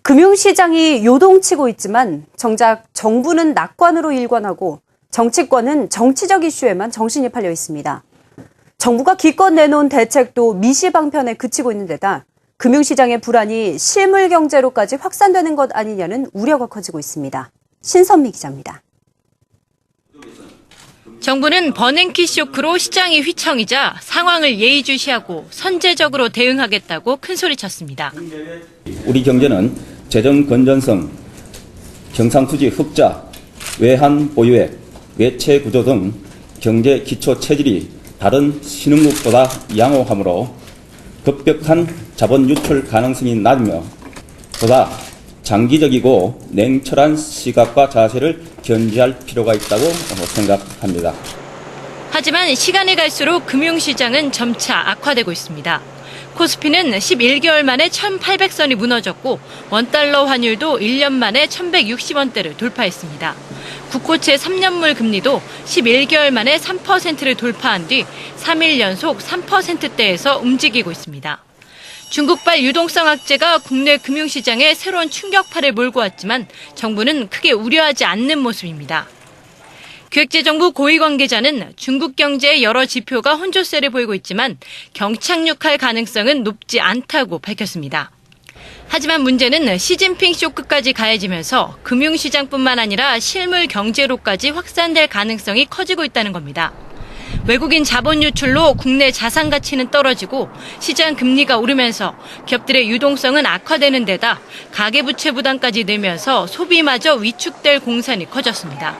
금융시장이 요동치고 있지만 정작 정부는 낙관으로 일관하고 정치권은 정치적 이슈에만 정신이 팔려 있습니다. 정부가 기껏 내놓은 대책도 미시방편에 그치고 있는 데다 금융시장의 불안이 실물 경제로까지 확산되는 것 아니냐는 우려가 커지고 있습니다. 신선미 기자입니다. 정부는 버냉키 쇼크로 시장이 휘청이자 상황을 예의주시하고 선제적으로 대응하겠다고 큰소리쳤습니다. 우리 경제는 재정 건전성, 경상수지 흑자, 외환 보유액, 외채 구조 등 경제 기초 체질이 다른 신흥국보다 양호하므로 급격한 자본 유출 가능성이 낮으며 보다 장기적이고 냉철한 시각과 자세를 견지할 필요가 있다고 생각합니다. 하지만 시간이 갈수록 금융시장은 점차 악화되고 있습니다. 코스피는 11개월 만에 1,800선이 무너졌고 원달러 환율도 1년 만에 1,160원대를 돌파했습니다. 국고채 3년물 금리도 11개월 만에 3%를 돌파한 뒤 3일 연속 3%대에서 움직이고 있습니다. 중국발 유동성 악재가 국내 금융시장에 새로운 충격파를 몰고 왔지만 정부는 크게 우려하지 않는 모습입니다. 기획재정부 고위 관계자는 중국 경제의 여러 지표가 혼조세를 보이고 있지만 경착륙할 가능성은 높지 않다고 밝혔습니다. 하지만 문제는 시진핑 쇼크까지 가해지면서 금융시장뿐만 아니라 실물 경제로까지 확산될 가능성이 커지고 있다는 겁니다. 외국인 자본 유출로 국내 자산 가치는 떨어지고 시장 금리가 오르면서 기업들의 유동성은 악화되는 데다 가계부채 부담까지 늘면서 소비마저 위축될 공산이 커졌습니다.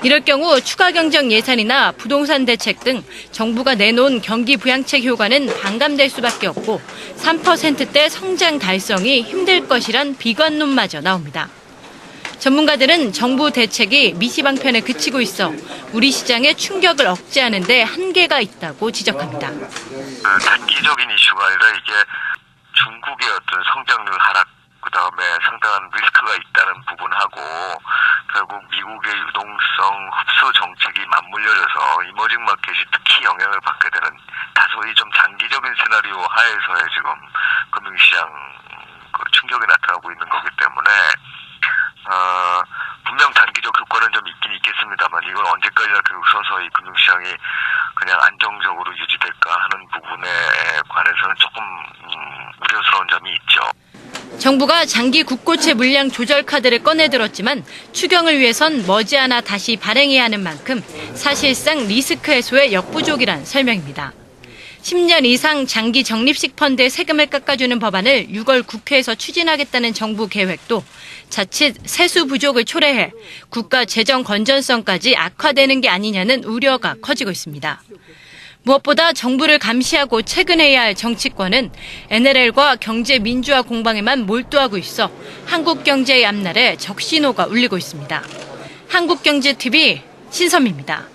이럴 경우 추가 경정 예산이나 부동산 대책 등 정부가 내놓은 경기 부양책 효과는 반감될 수밖에 없고 3%대 성장 달성이 힘들 것이란 비관론마저 나옵니다. 전문가들은 정부 대책이 미시방편에 그치고 있어 우리 시장의 충격을 억제하는 데 한계가 있다고 지적합니다. 단기적인 이슈가 아니라 이게 중국의 어떤 성장률 하락, 그다음에 상당한 리스크가 있다는 부분하고 결국 미국의 유동성 흡수 정책이 맞물려져서 이머징 마켓이 특히 영향을 받게 되는 다소히 좀 장기적인 시나리오 하에서의 지금 금융시장 충격이 나타나고 있는 거기 때문에 분명 단기적 효과는 좀 있긴 있겠습니다만 이걸 언제까지나 서서히 금융시장이 그냥 안정적으로 유지될까 하는 부분에 관해서는 조금 우려스러운 점이 있죠. 정부가 장기 국고채 물량 조절 카드를 꺼내들었지만 추경을 위해선 머지않아 다시 발행해야 하는 만큼 사실상 리스크 해소의 역부족이란 설명입니다. 10년 이상 장기 적립식 펀드의 세금을 깎아주는 법안을 6월 국회에서 추진하겠다는 정부 계획도 자칫 세수 부족을 초래해 국가 재정 건전성까지 악화되는 게 아니냐는 우려가 커지고 있습니다. 무엇보다 정부를 감시하고 체근해야 할 정치권은 NLL과 경제 민주화 공방에만 몰두하고 있어 한국 경제의 앞날에 적신호가 울리고 있습니다. 한국경제TV 신선미입니다.